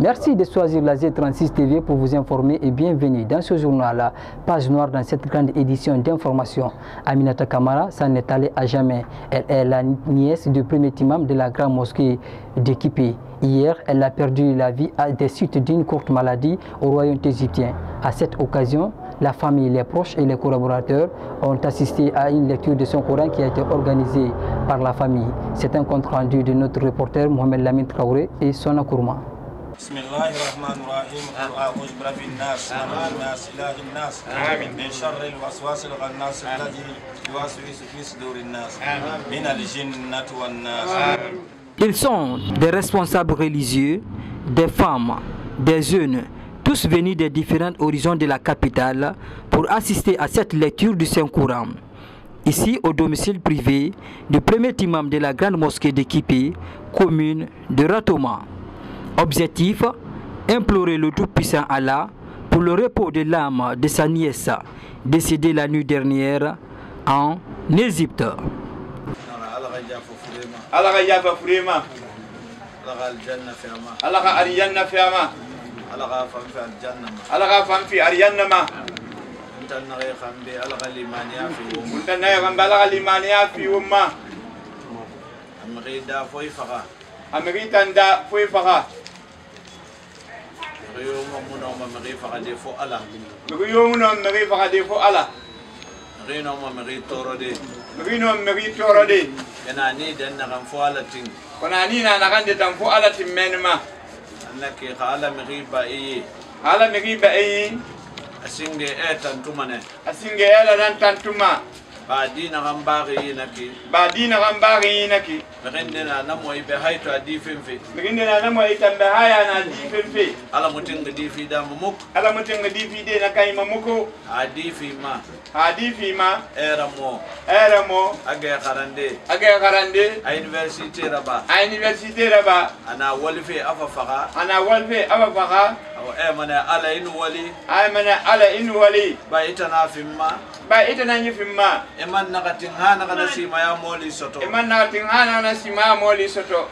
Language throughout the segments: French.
Merci de choisir la Z36 TV pour vous informer et bienvenue dans ce journal, page noire dans cette grande édition d'information. Aminata Kamara s'en est allée à jamais. Elle est la nièce du premier imam de la grande mosquée d'Équipé. Hier, elle a perdu la vie à des suites d'une courte maladie au royaume égyptien. À cette occasion, la famille, les proches et les collaborateurs ont assisté à une lecture de son Coran qui a été organisée par la famille. C'est un compte rendu de notre reporter Mohamed Lamine Traoré et Sona Kourma. Ils sont des responsables religieux, des femmes, des jeunes, tous venus des différents horizons de la capitale pour assister à cette lecture du Saint-Coran. Ici, au domicile privé du premier imam de la grande mosquée d'Équipé, commune de Ratoma. Objectif, implorer le Tout-Puissant Allah pour le repos de l'âme de sa nièce, décédée la nuit dernière en Égypte. Badina gambari naki merendena namo ibe haito adifemfe merendena namo itambe haya na adifemfe ala mutenga difi da mamuk ala mutenga difi de na kai mamuko adifi ma eramo age garande a université raba ana walfe afafaga aw emana ala inu wali ba itana fimma eman nagatin hana kana sima ya moli soto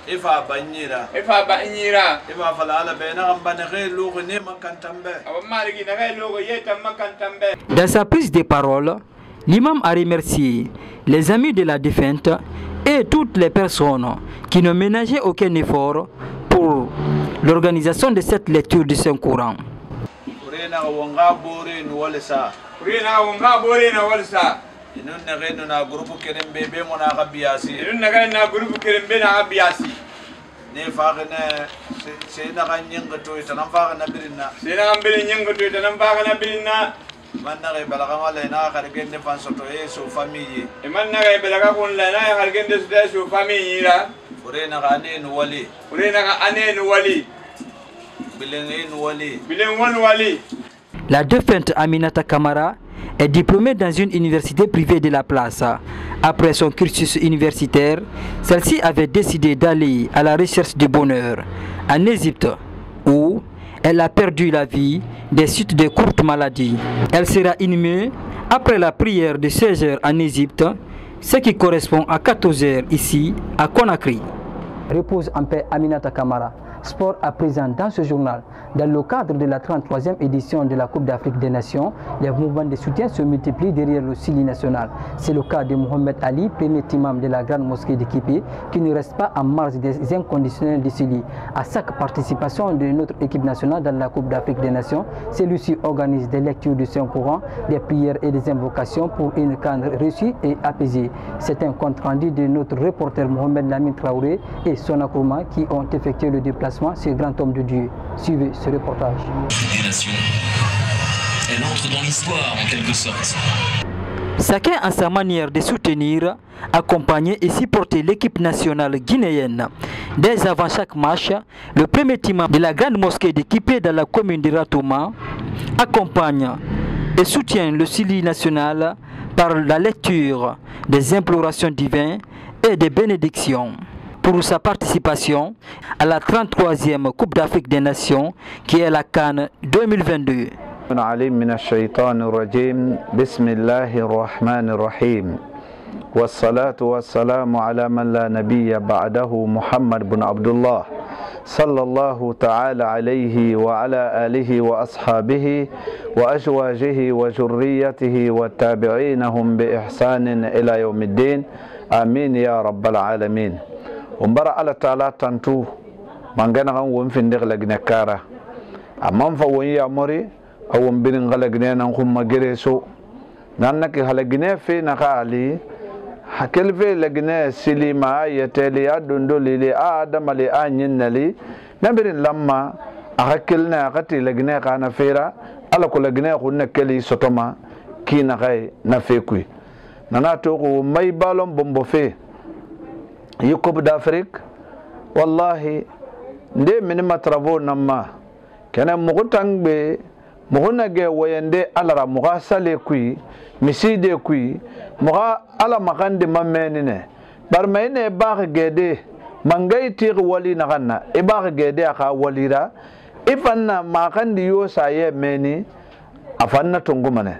ifa banyira ifa fala ala be na gambana gelu ne makantambe amarigi na gelu yeta makantambe. Dans sa prise de parole, l'imam a remercié les amis de la défunte et toutes les personnes qui n'ont ménagé aucun effort pour l'organisation de cette lecture du Saint-Coran. Inun nageno na grupu kerembe be mona gabiasi ne fagne se na ganyenga to itanam fagne birina man na re balaga wala na gargende fansoto e so famille e man na re balaga kun la na gargende so famille la urena ga anenu wali bilen wali. La défunte Aminata Kamara est diplômée dans une université privée de la place. Après son cursus universitaire, celle-ci avait décidé d'aller à la recherche du bonheur en Égypte, où elle a perdu la vie des suites de courtes maladies. Elle sera inhumée après la prière de 16 heures en Égypte, ce qui correspond à 14 heures ici à Conakry. Repose en paix Aminata Kamara. Sport à présent dans ce journal. Dans le cadre de la 33e édition de la Coupe d'Afrique des Nations, les mouvements de soutien se multiplient derrière le Sili national. C'est le cas de Mohamed Ali, premier imam de la grande mosquée d'Équipé, qui ne reste pas en marge des inconditionnels du Sili. À chaque participation de notre équipe nationale dans la Coupe d'Afrique des Nations, celui-ci organise des lectures du Saint-Coran, des prières et des invocations pour une canne réussie et apaisée. C'est un compte rendu de notre reporter Mohamed Lamine Traoré et Sona Kourma qui ont effectué le déplacement. Ces grands hommes de Dieu. Suivez ce reportage. Des nations. Elle entre dans l'histoire en quelque sorte. Chacun a sa manière de soutenir, accompagner et supporter l'équipe nationale guinéenne. Dès avant chaque match, le premier imam de la grande mosquée d'Équipé dans la commune de Ratoma accompagne et soutient le Sili national par la lecture des implorations divines et des bénédictions. Pour sa participation à la 33e Coupe d'Afrique des Nations qui est la CAN 2022. عليم من الشيطان الرجيم بسم الله الرحمن الرحيم والصلاة والسلام على من لا نبي بعده محمد بن عبد الله صلى الله تعالى عليه وعلى آله وأصحابه وأزواجه وذريته والتابعين هم بإحسان إلى يوم الدين آمين يا رب العالمين. ومبارا على تعالى تنتو من جنا غن في النغلق نكارا أمام فوين يا مري أو مبين غلقنا نخم مجلسو نانك هلقنا في نقالي hakil fe lagne silima yeteli adundo lili adamali anyinali nabirin lamma akilna akati lagne kana fera ala ko lagne khunna keli sotoma kina gai na fekui nana to ko may balom bombo fe yukub d'Afrique wallahi nde minima travo namma kana mugutangbe muguna ge wayende alara muga sale kui miside kui muga ala makande mamenine barmayne baag gede mangay tir wali naganna e baag gede aka walira ifanna makandi yo saye meni afanna tungumane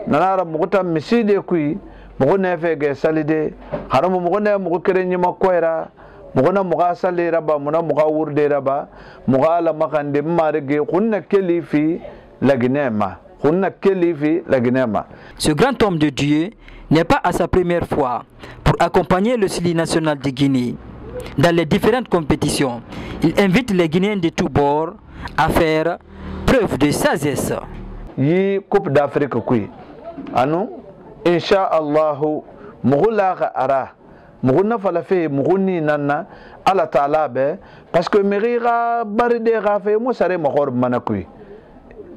nanara muguta miside kui mugune fege salide haramu mugune mugukerenyi makoira muguna muga salira ba muna muga wurde raba muga ala makande marge kunna kelifi lagnema. Ce grand homme de Dieu n'est pas à sa première fois pour accompagner le Syli national de Guinée. Dans les différentes compétitions, il invite les Guinéens de tous bords à faire preuve de sagesse. Yi Coupe d'Afrique kui anu insha Allah mugula ara muguna falafe muguni nanna ala taala be parce que meriga baride gafe musare mahor manakui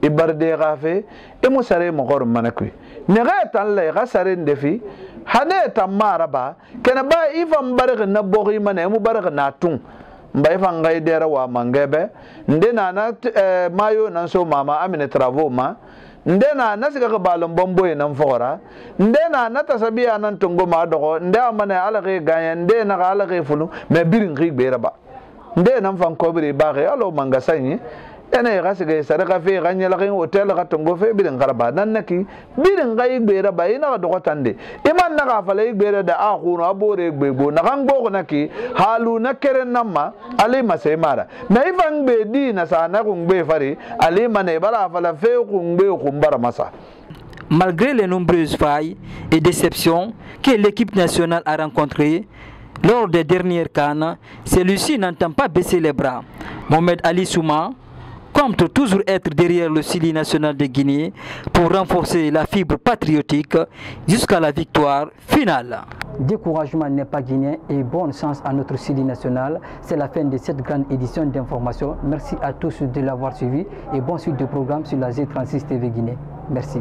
ibarde gafe e musare mahor manakui nega tan la gasare ndefi hane tamaraba kena ba ifam barga na bogi mane mu barga na tun mbay fa ngay dera wa mangebe ndena na mayo nan so mama amine travaux ma ndena na siga ka balon bomboy nan fora ndena na tasabiya nan tungo ma dogo nda mane alage ganyen ndena ga alage fulu me birin rig be raba ndena fan ko biri ba ge alo manga sanyi ene ga siga sadaka fe ganya la gen hotel ga tungo fe birin garaba nan naki birin ga igbe raba ina ga dogo tande iman na ga fala igbe da akunu abore igbe go na kan go naki halu na keren namma ali masai mara na ifan be di na sa na kungbe fari ali mane bara fala fe kungbe kumbara masa. Malgré les nombreuses failles et déceptions que l'équipe nationale a rencontrées lors des dernières CAN, celui-ci n'entend pas baisser les bras. Mohamed Ali Souma compte toujours être derrière le Syli national de Guinée pour renforcer la fibre patriotique jusqu'à la victoire finale. Découragement n'est pas guinéen et bonne chance à notre Syli national. C'est la fin de cette grande édition d'information. Merci à tous de l'avoir suivi et bonne suite de programme sur la Z36 TV Guinée. Merci.